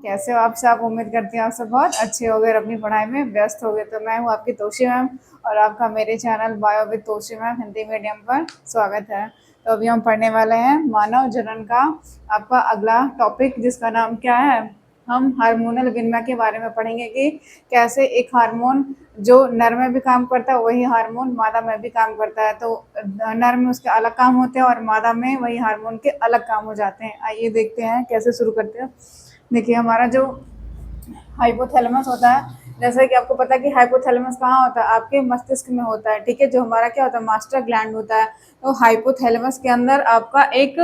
कैसे हो आप सब? उम्मीद करती हूँ आप सब बहुत अच्छे हो गए और अपनी पढ़ाई में व्यस्त हो गए। तो मैं हूँ आपकी तोशी मैम और आपका मेरे channel bio with Toshi ma'am Hindi medium पर स्वागत है। तो अभी हम पढ़ने वाले हैं मानव जनन का आपका अगला टॉपिक, जिसका नाम क्या है? हम हार्मोनल विनिमय के बारे में पढ़ेंगे कि कैसे एक हार्मोन जो नर में भी काम करता है वही हार्मोन मादा में भी काम करता है। तो नर में उसके अलग काम होते हैं और मादा में वही हार्मोन के अलग काम हो जाते हैं। आइए देखते हैं कैसे शुरू करते हैं। देखिए, हमारा जो हाइपोथैलेमस होता है, जैसे कि आपको पता है कि हाइपोथैलेमस कहाँ होता है? आपके मस्तिष्क में होता है, ठीक है। जो हमारा क्या होता है, मास्टर ग्लैंड होता है। तो हाइपोथैलेमस के अंदर आपका एक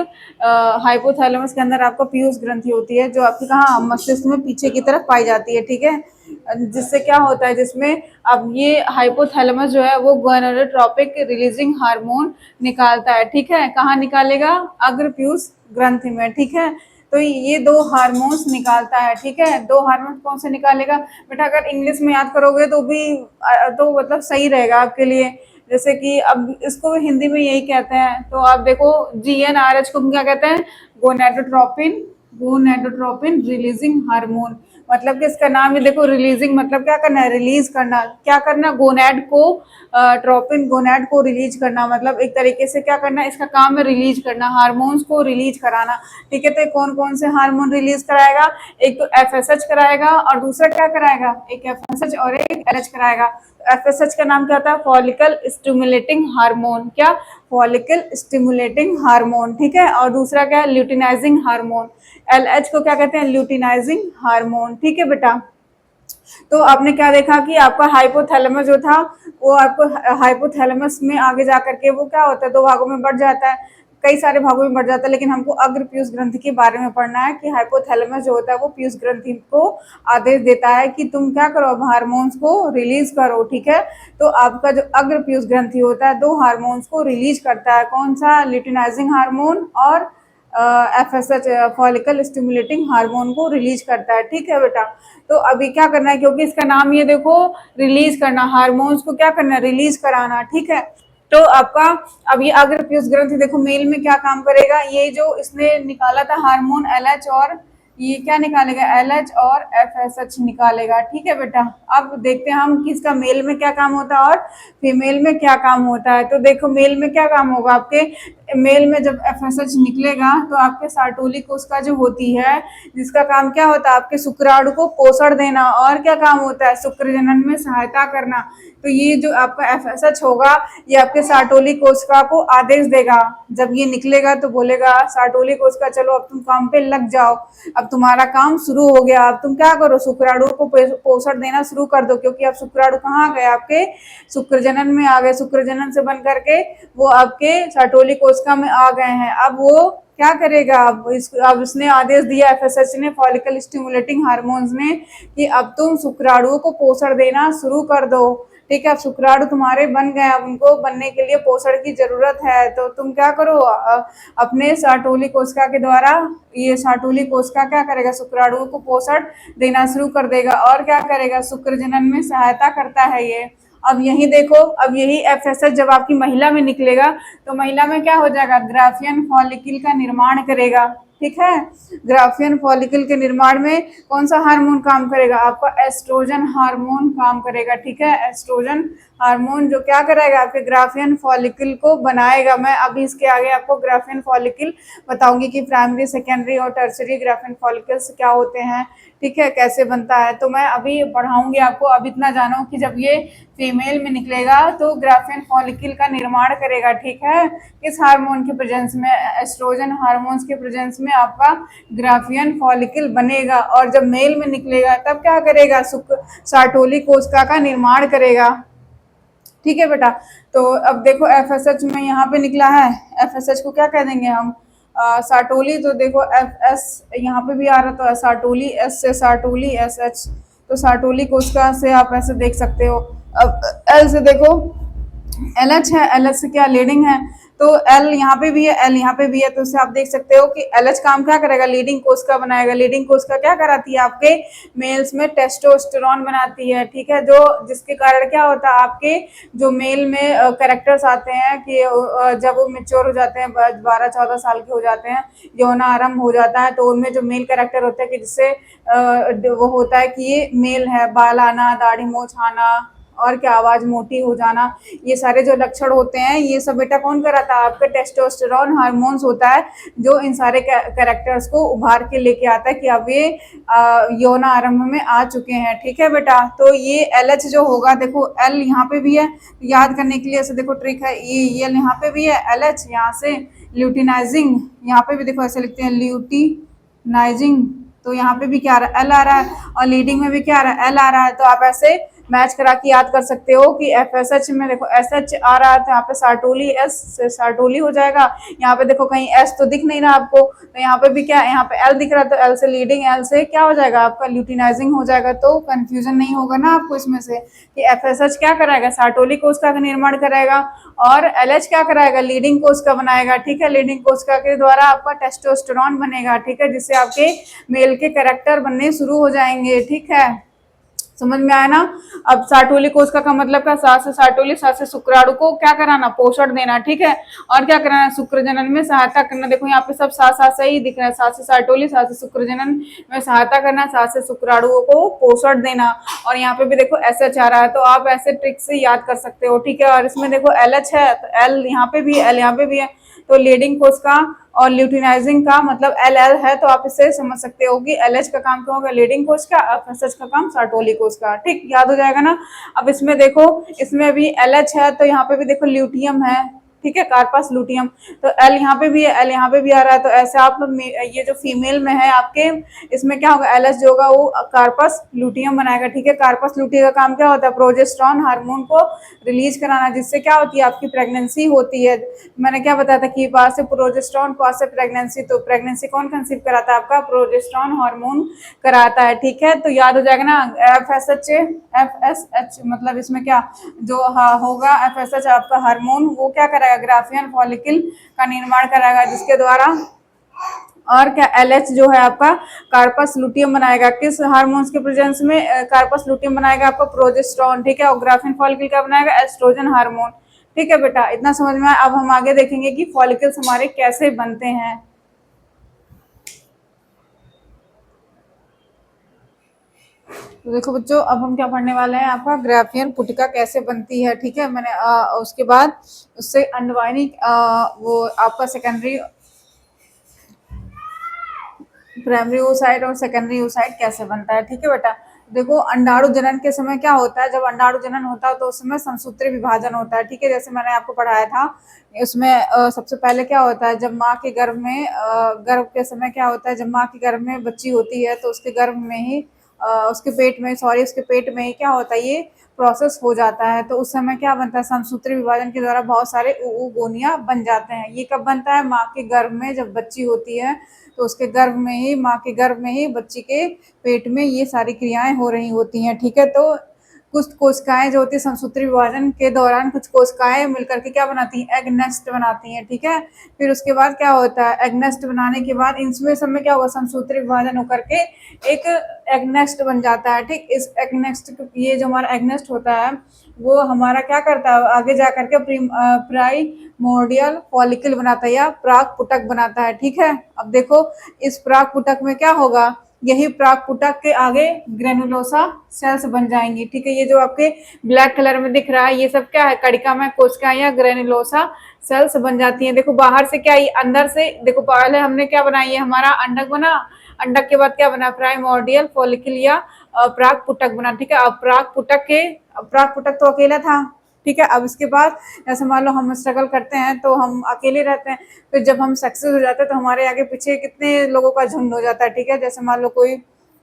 हाइपोथैलेमस के अंदर आपका पीयूष ग्रंथि होती है, जो आपकी कहाँ मस्तिष्क में पीछे की तरफ पाई जाती है, ठीक है। जिससे क्या होता है, जिसमें अब ये हाइपोथैलेमस जो है वो गोनाडोट्रोपिक रिलीजिंग हार्मोन निकालता है, ठीक है। कहाँ निकालेगा? अग्र पीयूष ग्रंथि में, ठीक है। तो ये दो हार्मोन्स निकालता है, ठीक है। दो हार्मोन्स कौन से निकालेगा बेटा? अगर इंग्लिश में याद करोगे तो भी तो मतलब सही रहेगा आपके लिए। जैसे कि अब इसको हिंदी में यही कहते हैं, तो आप देखो GnRH को क्या कहते हैं? Gonadotropin gonadotropin releasing hormone. मतलब कि इसका नाम ही देखो, रिलीजिंग मतलब क्या करना है? रिलीज करना। क्या करना? गोनेड को ट्रोपिन गोनेड को रिलीज करना, मतलब एक तरीके से क्या करना, इसका काम है रिलीज करना, हार्मोन्स को रिलीज कराना, ठीक है। तो कौन कौन से हार्मोन रिलीज कराएगा? एक तो FSH कराएगा और दूसरा क्या कराएगा? एक FSH और एक LH कराएगा। FSH का नाम क्या होता है? Follicle stimulating hormone. क्या? फॉलिकल स्टिमुलेटिंग हार्मोन, ठीक है। और दूसरा क्या है? Luteinizing hormone. LH को क्या कहते हैं? ल्यूटिनाइजिंग हार्मोन, ठीक है बेटा। तो आपने क्या देखा कि आपका हाइपोथैलेमस जो था वो आपको हाइपोथैलेमस में आगे जाकर के वो क्या होता है, दो भागों में बढ़ जाता है, कई सारे भागों में बढ़ जाता है। लेकिन हमको अग्र पीयूष ग्रंथि के बारे में पढ़ना है कि हाइपोथैलेमस जो होता है वो पीयूष ग्रंथि को आदेश देता है कि तुम क्या करो, अब हार्मोन्स को रिलीज करो, ठीक है। तो आपका जो अग्र पीयूष ग्रंथि होता है दो हार्मोन्स को रिलीज करता है। कौन सा? ल्यूटिनाइजिंग हार्मोन और FSH फॉलिकल स्टिमुलेटिंग हार्मोन को रिलीज करता है, ठीक है बेटा। तो अभी क्या करना है, क्योंकि इसका नाम ये देखो, रिलीज करना, हार्मोन्स को क्या करना, रिलीज कराना, ठीक है। तो आपका अब ये अग्र पीयूष ग्रंथि देखो मेल में क्या काम करेगा, ये जो इसने निकाला था हार्मोन LH, और ये क्या निकालेगा? LH और FSH निकालेगा, ठीक है बेटा। अब देखते हैं हम कि इसका मेल में क्या काम होता है और फीमेल में क्या काम होता है। तो देखो मेल में क्या काम होगा आपके, मेल में जब FSH निकलेगा तो आपके सार्टोली कोशिका जो होती है, जिसका काम क्या होता है? आपके शुक्राणु को पोषण देना, और क्या काम होता है? शुक्र जनन में सहायता करना। तो ये जो आपका FSH होगा ये आपके सार्टोली कोशिका को आदेश देगा, जब ये निकलेगा तो बोलेगा सार्टोली कोशिका चलो अब तुम काम पे लग जाओ, अब तुम्हारा काम शुरू हो गया, अब तुम क्या करो, शुक्राणु को पोषण देना शुरू कर दो। क्योंकि अब शुक्राणु कहाँ गए? आपके शुक्र जनन में आ गए, शुक्र जनन से बन करके वो आपके सार्टोली कोशिका में आ गए हैं। अब वो क्या करेगा? अब इसने आदेश दिया FSH ने, फॉलिकल स्टिमुलेटिंग हार्मोन्स ने, कि अब तुम शुक्राणुओं को पोषण देना शुरू कर दो, ठीक है। अब शुक्राणु तुम्हारे बन गए, अब उनको बनने के लिए पोषण की जरूरत है, तो तुम क्या करो, अपने सार्टोली कोशिका के द्वारा, ये सार्टोली कोशिका क्या करेगा? शुक्राणुओं को पोषण देना शुरू कर देगा, और क्या करेगा? शुक्र जनन में सहायता करता है ये। अब यही देखो, अब यही FSH जब आपकी महिला में निकलेगा तो महिला में क्या हो जाएगा? ग्राफियन फॉलिकल का निर्माण करेगा, ठीक है। ग्राफियन फॉलिकल के निर्माण में कौन सा हार्मोन काम करेगा? आपका एस्ट्रोजन हार्मोन काम करेगा, ठीक है। एस्ट्रोजन हार्मोन जो क्या करेगा? आपके ग्राफियन फॉलिकल को बनाएगा। मैं अभी इसके आगे आपको ग्राफियन फॉलिकल बताऊंगी कि प्राइमरी, सेकेंडरी और टर्सरी ग्राफियन फॉलिकल्स क्या होते हैं, ठीक है, कैसे बनता है। तो मैं अभी पढ़ाऊंगी आपको। अब इतना जानो कि जब ये फीमेल में निकलेगा तो ग्राफियन फॉलिकल का निर्माण करेगा, ठीक है। किस हार्मोन के प्रेजेंस में? एस्ट्रोजन हार्मोन्स के प्रेजेंस में आपका ग्राफियन फॉलिकल बनेगा। और जब मेल में निकलेगा तब क्या करेगा? सार्टोली कोशिका का निर्माण करेगा, ठीक है बेटा। तो अब देखो FSH में यहाँ पे निकला है, FSH को क्या कह देंगे हम? सार्टोली। तो देखो FS यहाँ पे भी आ रहा, तो सार्टोली, S से सार्टोली, SH, तो सार्टोली कोशिका से आप ऐसे देख सकते हो। अब L से देखो LH है, LH से क्या? लीडिंग है, तो एल यहाँ पे भी है, एल यहाँ पे भी है, तो उससे आप देख सकते हो कि एल एच काम क्या करेगा, लीडिंग कोशिका बनाएगा। लीडिंग कोशिका क्या कराती है, आपके मेल्स में टेस्टोस्टेरोन बनाती है, ठीक है, जो जिसके कारण क्या होता है, आपके जो मेल में कैरेक्टर्स आते हैं कि जब वो मेच्योर हो जाते हैं, 12-14 साल के हो जाते हैं, यौन आरंभ हो जाता है, तो उनमें जो मेल कैरेक्टर होते हैं कि जिससे वो होता है कि ये मेल है, बाल आना, दाढ़ी मूंछ आना, और क्या आवाज मोटी हो जाना, ये सारे जो लक्षण होते हैं, ये सब बेटा कौन कराता है, आपका टेस्टोस्टेरोन हार्मोन्स होता है, जो इन सारे कैरेक्टर्स को उभार के लेके आता है कि अब ये यौन आरंभ में आ चुके हैं, ठीक है बेटा। तो ये एल एच जो होगा, देखो एल यहाँ पे भी है, याद करने के लिए ऐसे देखो ट्रिक है, ये एल यहाँ पे भी है, एल एच यहाँ से ल्यूटिनाइजिंग, यहाँ पे भी देखो ऐसे लिखते हैं ल्यूटिनाइजिंग, तो यहाँ पे भी क्या आ रहा है, एल आ रहा है, और लीडिंग में भी क्या आ रहा है, एल आ रहा है। तो आप ऐसे मैच करा के याद कर सकते हो कि एफ एस एच में देखो एस एच आ रहा है, तो यहाँ पे सार्टोली, एस से सार्टोली हो जाएगा। यहाँ पे देखो कहीं एस तो दिख नहीं रहा आपको, तो यहाँ पे भी क्या, यहाँ पे एल दिख रहा है, तो एल से लीडिंग, एल से क्या हो जाएगा, आपका ल्यूटिनाइजिंग हो जाएगा। तो कंफ्यूजन नहीं होगा ना आपको इसमें से कि एफ एस एच क्या कराएगा, सार्टोली कोशिका का निर्माण कराएगा, और एल एच क्या कराएगा, लीडिंग कोशिका बनाएगा, ठीक है। लीडिंग कोशिका के द्वारा आपका टेस्टोस्टेरोन बनेगा, ठीक है, जिससे आपके मेल के कैरेक्टर बनने शुरू हो जाएंगे, ठीक है, समझ में आया ना। अब सार्टोली कोशिका का मतलब क्या, सास से सार्टोली, सास से शुक्राणु को क्या कराना, पोषण देना, ठीक है, और क्या कराना, शुक्र जनन में सहायता करना। देखो यहाँ पे सब सास सास ही दिख रहा है, सास से सार्टोली, सास से शुक्र जनन में सहायता करना, सास से शुक्राणुओं को पोषण देना, और यहाँ पे भी देखो एस एच आ रहा है, तो आप ऐसे ट्रिक से याद कर सकते हो, ठीक है। और इसमें देखो एल एच है, तो एल यहाँ पे भी है, एल यहाँ पे भी है, तो लीडिंग कोशिका और ल्यूटिनाइजिंग का मतलब एल एल है, तो आप इससे समझ सकते हो कि एल एच का काम क्या होगा, लीडिंग कोशिका, एफ एस एच का काम सार्टोली कोशिका, ठीक, याद हो जाएगा ना। अब इसमें देखो, इसमें भी एल एच है, तो यहाँ पे भी देखो ल्यूटियम है, ठीक है, कार्पस लुटियम, तो एल यहाँ पे भी है, एल यहाँ पे भी आ रहा है, तो ऐसे आप ये जो फीमेल में है आपके, इसमें क्या होगा, एल एच जो होगा वो कार्पस लुटियम बनाएगा, ठीक है। कार्पस लुटियम का काम क्या होता है, प्रोजेस्टेरॉन हार्मोन को रिलीज कराना, जिससे क्या होती है, आपकी प्रेगनेंसी होती है। मैंने क्या बताया था कि पास से प्रोजेस्टेरॉन, पास से प्रेगनेंसी, तो प्रेगनेंसी कौन कंसीव कराता है, आपका प्रोजेस्टेरॉन हार्मोन कराता है, ठीक है। तो याद हो जाएगा ना, F S H, F S H मतलब इसमें क्या जो होगा, एफ एस एच आपका हार्मोन, वो क्या कराएगा, ग्राफियन फॉलिकल का निर्माण कराएगा, जिसके द्वारा, और क्या एल एच जो है आपका कार्पस लुटियम बनाएगा, किस हार्मोन्स के प्रेजेंस में कार्पस लुटियम बनाएगा, आपका प्रोजेस्टेरॉन, ठीक है, और ग्राफियन फॉलिकल का बनाएगा एस्ट्रोजन हार्मोन, ठीक है बेटा, इतना समझ में आया। अब हम आगे देखेंगे कि फॉलिकल्स हमारे कैसे बनते हैं। तो देखो बच्चों, अब हम क्या पढ़ने वाले हैं, आपका ग्राफियन पुटिका कैसे बनती है, ठीक है। मैंने उसके बाद उससे अंडवाहिनी वो आपका सेकेंडरी, प्राइमरी oocyte और सेकेंडरी oocyte कैसे बनता है, ठीक है बेटा। देखो अंडाणु जनन के समय क्या होता है, जब अंडाणु जनन होता है तो उस समय समसूत्री विभाजन होता है, ठीक है, जैसे मैंने आपको पढ़ाया था। उसमें सबसे पहले क्या होता है, जब माँ के गर्भ में गर्भ के समय क्या होता है, जब माँ के गर्भ में बच्ची होती है, तो उसके गर्भ में ही उसके पेट में, सॉरी, उसके पेट में ही क्या होता है, ये प्रोसेस हो जाता है। तो उस समय क्या बनता है, समसूत्री विभाजन के द्वारा बहुत सारे गोनिया बन जाते हैं। ये कब बनता है, माँ के गर्भ में जब बच्ची होती है, तो उसके गर्भ में ही, माँ के गर्भ में ही बच्ची के पेट में ये सारी क्रियाएं हो रही होती हैं, ठीक है। तो कुछ कोशिकाएं जो होती है समसूत्री विभाजन के दौरान, कुछ कोशिकाएं मिलकर के क्या बनाती हैं, एग नेस्ट बनाती हैं, ठीक है। फिर उसके बाद क्या होता है, एग नेस्ट बनाने के बाद इनमें सब में क्या होगा, समसूत्री विभाजन होकर के एक एग नेस्ट बन जाता है, ठीक। इस एग नेस्ट, ये जो हमारा एग नेस्ट होता है, वो हमारा क्या करता है, आगे जा करके प्राइमोर्डियल फॉलिकल बनाता है या प्राक पुटक बनाता है, ठीक है। अब देखो इस प्राक पुटक में क्या होगा, यही प्राक पुटक के आगे ग्रेनुलोसा सेल्स बन जाएंगी, ठीक है। ये जो आपके ब्लैक कलर में दिख रहा है, ये सब क्या है, कड़िका में कोशिका या ग्रेनुलोसा सेल्स बन जाती हैं। देखो बाहर से क्या, ये अंदर से देखो, पहले हमने क्या बनाया, ये हमारा अंडक बना, अंडक के बाद क्या बना, प्राइमोर्डियल फॉलिकल या प्राक पुटक बना, ठीक है। अब प्राक पुटक तो अकेला था, ठीक है। अब इसके बाद जैसे मान लो हम स्ट्रगल करते हैं तो हम अकेले रहते हैं, फिर जब हम सक्सेस हो जाते हैं तो हमारे आगे पीछे कितने लोगों का झुंड हो जाता है, ठीक है। जैसे मान लो कोई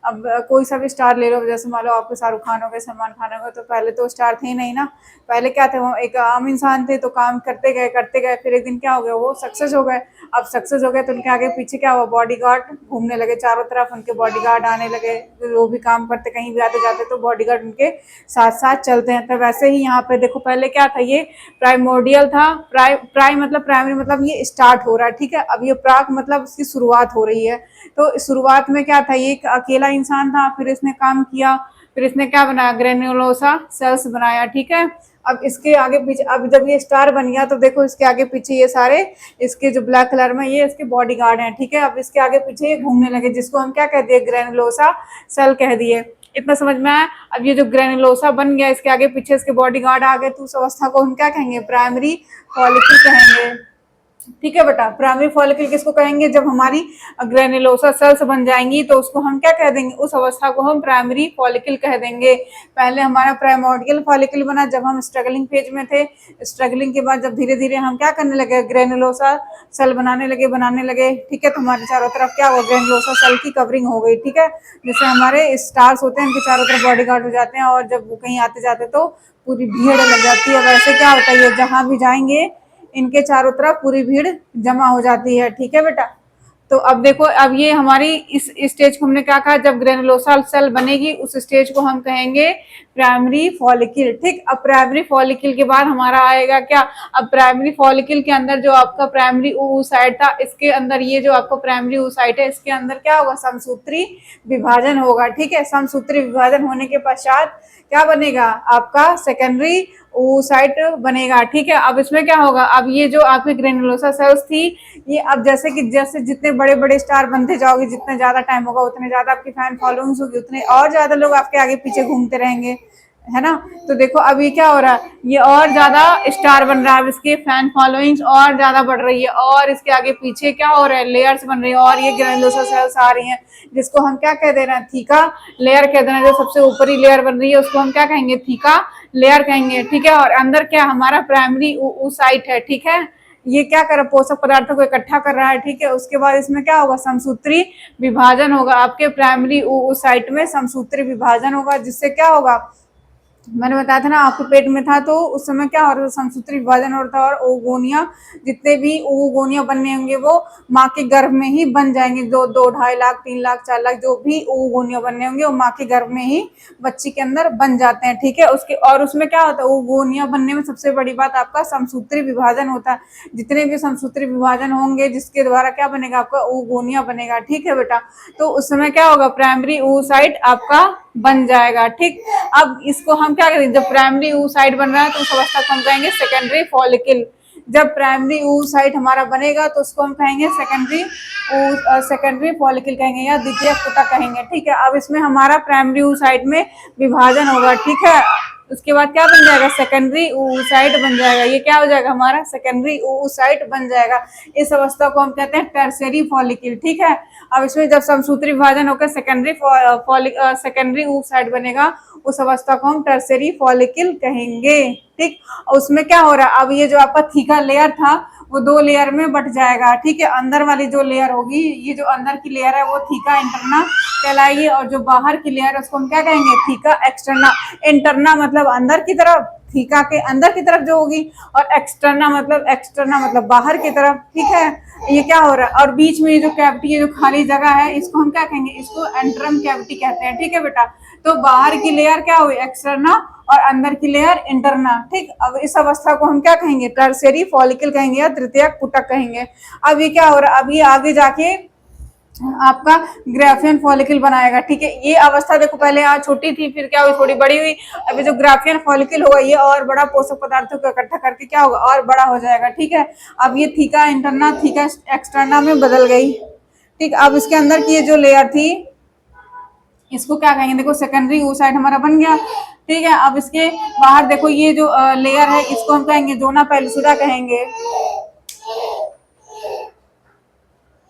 अब कोई सा भी स्टार ले लो, जैसे मान लो आपको शाहरुख खान हो गए, सलमान खान हो गए, तो पहले तो स्टार थे ही नहीं ना। पहले क्या थे, वो एक आम इंसान थे, तो काम करते गए, फिर एक दिन क्या हो गया, वो सक्सेस हो गए। अब सक्सेस हो गए तो उनके आगे पीछे क्या हुआ, बॉडीगार्ड घूमने लगे चारों तरफ, उनके बॉडीगार्ड आने लगे। वो भी काम करते, कहीं भी आते जाते तो बॉडीगार्ड उनके साथ साथ चलते हैं। तो वैसे ही यहाँ पे देखो, पहले क्या था, ये प्राइमोर्डियल था। प्राइम मतलब प्राइमरी, मतलब ये स्टार्ट हो रहा है, ठीक है। अब ये प्राक मतलब उसकी शुरुआत हो रही है। तो शुरुआत में क्या था, ये एक अकेला इंसान था, फिर इसने काम किया, फिर इसने क्या बनाया, ग्रेन्युलोसा सेल्स बनाया, ठीक है। अब इसके आगे पीछे, अब जब ये स्टार बन गया तो देखो इसके आगे पीछे ये सारे, इसके जो ब्लैक कलर में ये इसके बॉडीगार्ड हैं, ठीक है। अब इसके आगे पीछे ये घूमने लगे, जिसको हम क्या कह दिए, ग्रेनुलोसा सेल कह दिए। इतना समझ में आया। अब ये जो ग्रेनुलोसा बन गया, इसके आगे पीछे इसके बॉडीगार्ड आ गए, तो उस अवस्था को हम क्या कहेंगे, प्राइमरी फॉलिकल कहेंगे, ठीक है बेटा। प्राइमरी फॉलिकल किसको कहेंगे, जब हमारी ग्रेनुलोसा सेल्स बन जाएंगी तो उसको हम क्या कह देंगे, उस अवस्था को हम प्राइमरी फॉलिकल कह देंगे। पहले हमारा प्राइमोर्डियल फॉलिकल बना जब हम स्ट्रगलिंग फेज में थे। स्ट्रगलिंग के बाद जब धीरे धीरे हम क्या करने लगे, ग्रेनुलोसा सेल बनाने लगे, ठीक है। तो हमारे चारों तरफ क्या हुआ, ग्रेनुलोसा सेल की कवरिंग हो गई, ठीक है। जैसे हमारे स्टार्स होते हैं, उनके चारों तरफ बॉडीगार्ड हो जाते हैं, और जब वो कहीं आते जाते तो पूरी भीड़ लग जाती है। वैसे क्या होता है, ये जहां भी जाएंगे इनके चारों तरफ पूरी भीड़ जमा हो जाती है, ठीक है बेटा। तो अब देखो, अब ये हमारी इस स्टेज को हमने क्या कहा, जब ग्रेनुलोसा सेल बनेगी उस स्टेज को हम कहेंगे प्राइमरी फॉलिकल, ठीक। अब प्राइमरी फॉलिकल के बाद हमारा आएगा क्या, अब प्राइमरी फॉलिकल के अंदर जो आपका प्राइमरी oocyte था, इसके अंदर ये जो आपका प्राइमरी oocyte है, इसके अंदर क्या होगा, समसूत्री विभाजन होगा, ठीक है। समसूत्री विभाजन होने के पश्चात क्या बनेगा, आपका सेकेंडरी oocyte बनेगा, ठीक है। अब इसमें क्या होगा, अब ये जो आपकी ग्रेनुलोसा सेल्स थी, ये अब जैसे जितने बड़े बड़े स्टार बनते जाओगे, जितने ज्यादा टाइम होगा उतने ज्यादा आपकी फैन फॉलोइंग्स होगी, उतने और ज्यादा लोग आपके आगे पीछे घूमते रहेंगे, है ना। तो देखो अब ये क्या हो रहा है, ये और ज्यादा स्टार बन रहा है, अब इसके फैन फॉलोइंग्स और ज्यादा बढ़ रही है, और इसके आगे पीछे क्या हो रहा है, लेयर्स बन रही है, और ये ग्रेनुलोसा सेल्स आ रही हैं, जिसको हम क्या कह दे रहे हैं, थीका लेयर कह दे रहे हैं। जो सबसे ऊपरी लेयर बन रही है उसको हम क्या कहेंगे, थीका लेयर कहेंगे, ठीक है। और अंदर क्या, हमारा प्राइमरी oocyte है, ठीक है। ये क्या कर रहा है, पोषक पदार्थों को इकट्ठा कर रहा है, ठीक है। उसके बाद इसमें क्या होगा, समसूत्री विभाजन होगा, आपके प्राइमरी oocyte में समसूत्री विभाजन होगा, जिससे क्या होगा, मैंने बताया था ना, आपके पेट में था तो उस समय क्या हो रहा था, समसूत्री विभाजन हो रहा था, और ओगोनिया, जितने भी ओगोनिया बनने होंगे वो माँ के गर्भ में ही बन जाएंगे। 2-2.5 लाख 3 लाख 4 लाख जो भी ओगोनिया बनने होंगे वो माँ के गर्भ में ही बच्ची के अंदर बन जाते हैं, ठीक है। उसके और उसमें क्या होता है, ओगोनिया बनने में सबसे बड़ी बात आपका समसूत्री विभाजन होता है। जितने भी समसूत्री विभाजन होंगे जिसके द्वारा क्या बनेगा, आपका ओगोनिया बनेगा, ठीक है बेटा। तो उस समय क्या होगा, प्राइमरी oocyte आपका बन जाएगा, ठीक। अब इसको हम क्या करेंगे, जब प्राइमरी oocyte बन रहा है तो उस अवस्था को हम कहेंगे सेकेंडरी फॉलिकल। जब प्राइमरी oocyte हमारा बनेगा तो उसको हम कहेंगे सेकेंडरी फॉलिकल कहेंगे, या द्वितीय पुटा कहेंगे, ठीक है। अब इसमें हमारा प्राइमरी oocyte में विभाजन होगा, ठीक है। उसके बाद क्या बन जाएगा, सेकेंडरी oocyte बन जाएगा। ये क्या हो जाएगा, हमारा सेकेंडरी oocyte बन जाएगा। इस अवस्था को हम कहते हैं टर्शियरी फॉलिकल, ठीक है। अब इसमें जब समसूत्री विभाजन होकर सेकेंडरी oocyte बनेगा, उस अवस्था को हम टर्शियरी फॉलिकल कहेंगे, ठीक। उसमें क्या हो रहा है, अब ये जो आपका थीका लेयर था वो 2 लेयर में बट जाएगा, ठीक है। अंदर वाली जो लेयर होगी, ये जो अंदर की लेयर है वो थीका इंटरना कहलाएगी, और जो बाहर की लेयर है उसको हम क्या कहेंगे, थीका एक्सटर्ना। इंटरना मतलब अंदर की तरफ, थीका के अंदर की तरफ जो होगी, और एक्सटर्ना मतलब बाहर की तरफ, ठीक है। ये क्या हो रहा है, और बीच में ये जो कैविटी है, जो खाली जगह है, इसको हम क्या कहेंगे, इसको एंट्रम कैविटी कहते हैं, ठीक है बेटा। तो बाहर की लेयर क्या हुई, एक्सटर्ना, और अंदर की लेयर इंटरना, ठीक। अब इस अवस्था को हम क्या कहेंगे, टर्शियरी फॉलिकल कहेंगे, या तृतीयक पुटक कहेंगे। अब ये क्या हो रहा है, अब ये आगे जाके आपका ग्राफियन फॉलिकल बनाएगा, ठीक है। ये अवस्था देखो, पहले यहाँ छोटी थी, फिर क्या हुई, थोड़ी बड़ी हुई। अभी जो ग्राफियन फॉलिकल होगा ये और बड़ा पोषक पदार्थों को इकट्ठा करके क्या होगा, और बड़ा हो जाएगा, ठीक है। अब ये थीका इंटरना थीका एक्सटर्ना में बदल गई, ठीक। अब इसके अंदर की ये जो लेयर थी इसको क्या कहेंगे, देखो सेकेंडरी oocyte हमारा बन गया, ठीक है। अब इसके बाहर देखो ये जो लेयर है इसको हम कहेंगे जोना पेलुसिडा कहेंगे।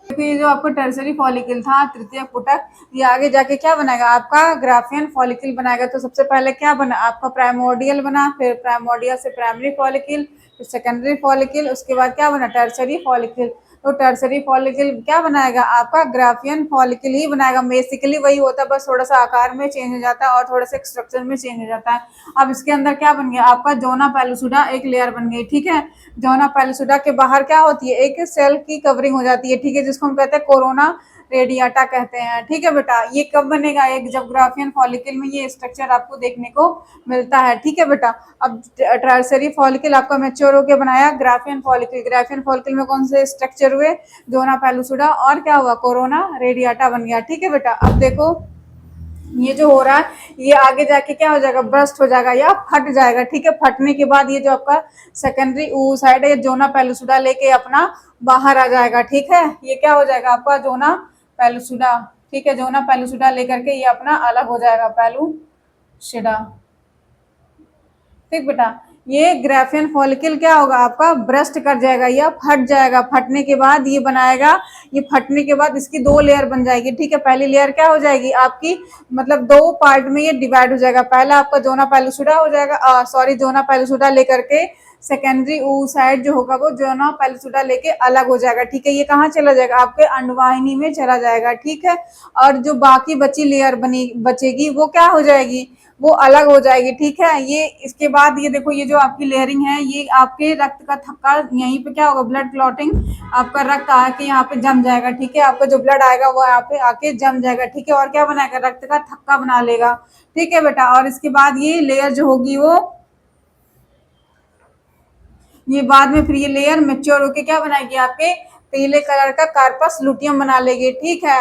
ये जो आपको टर्शियरी फॉलिकल था, तृतीय पुटक, ये आगे जाके क्या बनाएगा, आपका ग्राफियन फॉलिकल बनाएगा। तो सबसे पहले क्या बना, आपका प्राइमोर्डियल बना, फिर प्राइमोर्डियल से प्राइमरी फॉलिकल, फिर सेकेंडरी फॉलिकल, उसके बाद क्या बना, टर्शियरी फॉलिकल। तो टर्सरी फॉलिकल क्या बनाएगा, आपका ग्राफियन फॉलिकल ही बनाएगा। बेसिकली वही होता है, बस थोड़ा सा आकार में चेंज हो जाता है और थोड़ा सा स्ट्रक्चर में चेंज हो जाता है। अब इसके अंदर क्या बन गया, आपका जोना पेलुसिडा एक लेयर बन गई, ठीक है। जोना पेलुसिडा के बाहर क्या होती है, एक सेल की कवरिंग हो जाती है, ठीक है, जिसको हम कहते हैं कोरोना रेडियाटा कहते हैं, ठीक है बेटा। ये कब बनेगा, एक जब ग्राफियन फॉलिकल में ये स्ट्रक्चर आपको देखने को मिलता है, ठीक है बेटा। अब टर्सरी फॉलिकल आपका मैच्योर होकर बनाया ग्राफियन फॉलिकल। ग्राफियन फॉलिकल में कौन से स्ट्रक्चर हुए, जोना पेलुसिडा और क्या हुआ, कोरोना रेडियाटा बन गया, ठीक है बेटा। अब देखो ये जो हो रहा है ये आगे जाके क्या हो जाएगा, बर्स्ट हो जाएगा या फट जाएगा, ठीक है। फटने के बाद ये जो आपका सेकेंडरी साइड है, जोना पेलुसिडा लेके अपना बाहर आ जाएगा, ठीक है। ये क्या हो जाएगा आपका जोना पेलुसिडा, ठीक है। जोना पेलुसिडा लेकर के ये अपना अलग हो जाएगा, पेलुसिडा, ठीक बेटा। ये ग्राफियन फॉलिकल क्या होगा, आपका ब्रस्ट कर जाएगा या फट जाएगा। फटने के बाद ये बनाएगा, ये फटने के बाद इसकी दो लेयर बन जाएगी, ठीक है। पहली लेयर क्या हो जाएगी आपकी, मतलब दो पार्ट में ये डिवाइड हो जाएगा। पहला आपका जोना पेलुसिडा हो जाएगा, सॉरी जोना पेलुसिडा लेकर के सेकेंडरी साइड जो होगा वो जोना पेलुसिडा लेके अलग हो जाएगा, ठीक है। ये कहाँ चला जाएगा, आपके अंडवाहिनी में चला जाएगा, ठीक है। और जो बाकी बची लेयर बनी बचेगी वो क्या हो जाएगी, वो अलग हो जाएगी, ठीक है। ये इसके बाद ये देखो, ये जो आपकी लेयरिंग है ये आपके रक्त का थक्का, यहीं पे क्या होगा, ब्लड क्लॉटिंग, आपका रक्त आके यहाँ पे जम जाएगा, ठीक है। आपका जो ब्लड आएगा वो यहाँ पे आके जम जाएगा, ठीक है। और क्या बनाएगा, रक्त का थक्का बना लेगा, ठीक है बेटा। और इसके बाद ये लेयर जो होगी वो, ये बाद में फिर ये लेयर मेच्योर होके क्या बनाएगी, आपके पीले कलर का कार्पस लुटियम बना लेगी, ठीक है।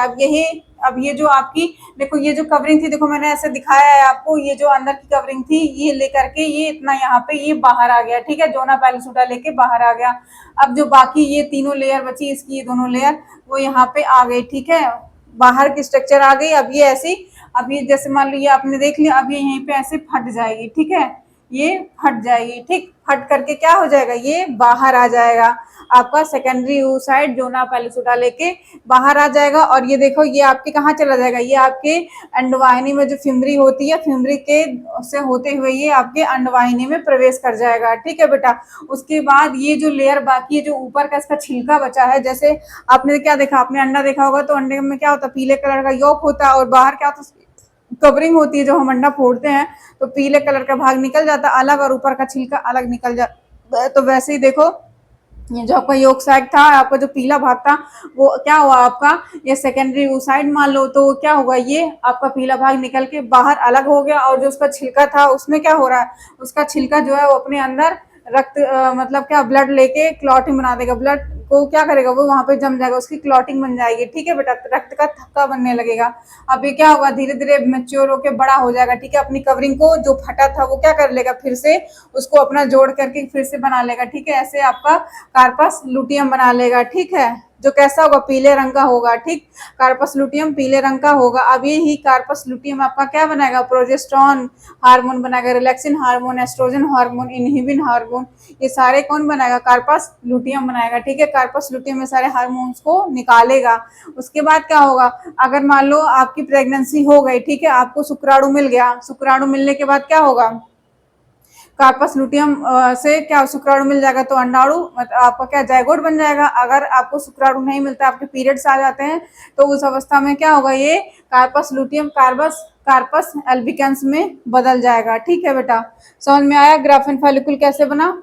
अब ये जो आपकी देखो, ये जो कवरिंग थी, देखो मैंने ऐसे दिखाया है आपको, ये जो अंदर की कवरिंग थी ये लेकर के ये इतना यहाँ पे ये बाहर आ गया, ठीक है। जोना पेलुसिडा लेके बाहर आ गया। अब जो बाकी ये तीनों लेयर बची, इसकी ये दोनों लेयर वो यहाँ पे आ गई, ठीक है। बाहर की स्ट्रक्चर आ गई। अब ये ऐसी, अब ये जैसे मान लो ये आपने देख लिया, अब ये यहीं पे ऐसे फट जाएगी, ठीक है। ये फट जाएगी, ठीक। फट करके क्या हो जाएगा, ये बाहर आ जाएगा, आपका सेकेंडरी साइड जोना पेलुसिडा लेके बाहर आ जाएगा। और ये देखो ये आपके कहाँ चला जाएगा, ये आपके अंडवाहिनी में जो फिमरी होती है, फिमरी के से होते हुए ये आपके अंडवाहिनी में प्रवेश कर जाएगा, ठीक है बेटा। उसके बाद ये जो लेयर बाकी है, जो ऊपर का इसका छिलका बचा है, जैसे आपने क्या देखा, आपने अंडा देखा होगा, तो अंडे में क्या होता है, पीले कलर का यolk होता है और बाहर क्या होता है, कवरिंग होती है। जो हम अंडा फोड़ते हैं तो पीले कलर का भाग निकल जाता है अलग और ऊपर का छिलका अलग निकल जाता है। तो वैसे ही देखो, ये जो आपका योग साइड था, आपका जो पीला भाग था वो क्या हुआ, आपका ये सेकेंडरी साइड मान लो, तो क्या होगा, ये आपका पीला भाग निकल के बाहर अलग हो गया। और जो उसका छिलका था उसमें क्या हो रहा है, उसका छिलका जो है वो अपने अंदर रक्त मतलब क्या ब्लड लेके क्लॉटिंग बना देगा, ब्लड को क्या करेगा, वो वहां पे जम जाएगा, उसकी क्लॉटिंग बन जाएगी, ठीक है बेटा। रक्त का थक्का बनने लगेगा। अब ये क्या होगा, धीरे धीरे मेच्योर होके बड़ा हो जाएगा, ठीक है। अपनी कवरिंग को जो फटा था वो क्या कर लेगा, फिर से उसको अपना जोड़ करके फिर से बना लेगा, ठीक है। ऐसे आपका कार्पस लुटियम बना लेगा, ठीक है। जो कैसा होगा, पीले रंग का होगा, ठीक। कार्पस लुटियम पीले रंग का होगा। अब ये ही कार्पस लुटियम आपका क्या बनाएगा, प्रोजेस्टेरॉन हार्मोन बनाएगा, relaxin hormone, estrogen hormone, inhibin hormone, ये सारे कौन बनाएगा, कार्पस लुटियम बनाएगा, ठीक है। कार्पस लुटियम में सारे हार्मोन्स को निकालेगा। उसके बाद क्या होगा, अगर मान लो आपकी प्रेगनेंसी हो गई, ठीक है, आपको शुक्राणु मिल गया, शुक्राणु मिलने के बाद क्या होगा, कार्पस लुटियम से क्या शुक्राणु मिल जाएगा तो अंडाणु मतलब आपका क्या जायगोट बन जाएगा। अगर आपको शुक्राणु नहीं मिलता, आपके पीरियड्स आ जाते हैं, तो उस अवस्था में क्या होगा, ये कार्पस लुटियम कार्पस एल्बिकेंस में बदल जाएगा, ठीक है बेटा। समझ में आया ग्राफिन फॉलिकल कैसे बना।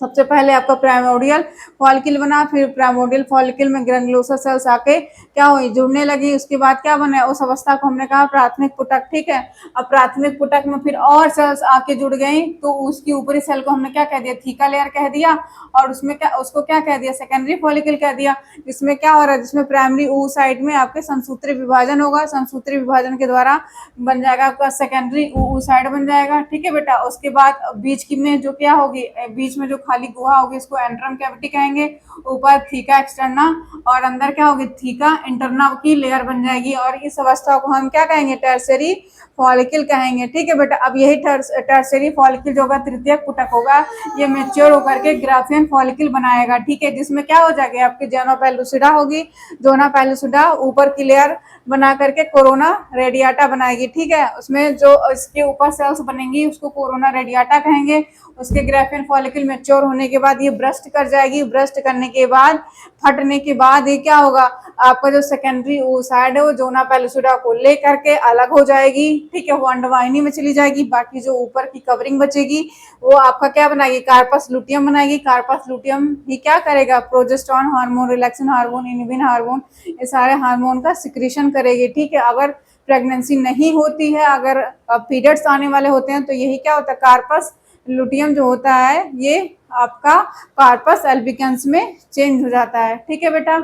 सबसे पहले आपका प्राइमोडियल फॉलिकल बना, फिर प्राइमोडियल फॉलिकल में ग्रेनुलोसा सेल्स आके क्या हुई, जुड़ने लगी। उसके बाद क्या बना, उस अवस्था को हमने कहा प्राथमिक पुटक, ठीक है। अब प्राथमिक पुटक में फिर और सेल्स आके जुड़ गई, तो उसकी ऊपरी सेल को हमने क्या कह दिया, थीका लेयर कह दिया। और उसमें क्या, उसको क्या कह दिया, सेकेंडरी फॉलिकल कह दिया। जिसमें क्या हो रहा है, जिसमें प्राइमरी साइड में आपके संसूत्री विभाजन होगा, संसूत्री विभाजन के द्वारा बन जाएगा आपका सेकेंडरी साइड बन जाएगा, ठीक है बेटा। उसके बाद बीच की में जो क्या होगी, बीच में जो खाली गुहा होगी इसको एंट्रम कैविटी कहेंगे। ऊपर थीका एक्सटर्ना और अंदर क्या होगी, थीका इंटरना की लेयर बन जाएगी। और इस अवस्था को हम क्या कहेंगे, टर्सरी फॉलिकल कहेंगे, ठीक है बेटा। अब यही टर्सरी फॉलिकल जो होगा तृतीयक पुटक होगा, ये मेच्योर होकर के ग्राफियन फॉलिकल बनाएगा, ठीक है। जिसमें क्या हो जाएगा, आपकी जोना पेलुसिडा होगी, जोना पेलुसिडा ऊपर की लेयर बना करके कोरोना रेडियाटा बनाएगी, ठीक है। उसमें जो इसके ऊपर सेल्स बनेंगी उसको कोरोना रेडियाटा कहेंगे। उसके ग्राफियन फॉलिकल मेच्योर मैच्योर होने के बाद ये ब्रस्ट कर जाएगी। ब्रस्ट करने के बाद फटने के बाद ये क्या होगा, आपका जो सेकेंडरी साइड है वो जोना पेलुसिडा को लेकर के अलग हो जाएगी, ठीक है, वो अंडवाहिनी में चली जाएगी। बाकी जो ऊपर की कवरिंग बचेगी वो आपका क्या बनाएगी, कार्पस लुटियम बनाएगी। कार्पस लुटियम ही क्या करेगा, progesterone hormone, relaxin hormone, inhibin hormone, ये सारे हार्मोन का सिक्रीशन करेगी, ठीक है। अगर प्रेगनेंसी नहीं होती है, अगर पीरियड्स आने वाले होते हैं तो यही क्या होता है, कार्पस लुटियम जो होता है ये आपका कार्पस एल्बिकेंस में चेंज हो जाता है, ठीक है बेटा।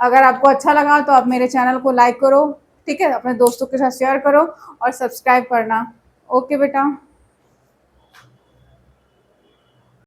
अगर आपको अच्छा लगा तो आप मेरे चैनल को लाइक करो, ठीक है, अपने दोस्तों के साथ शेयर करो और सब्सक्राइब करना। ओके बेटा।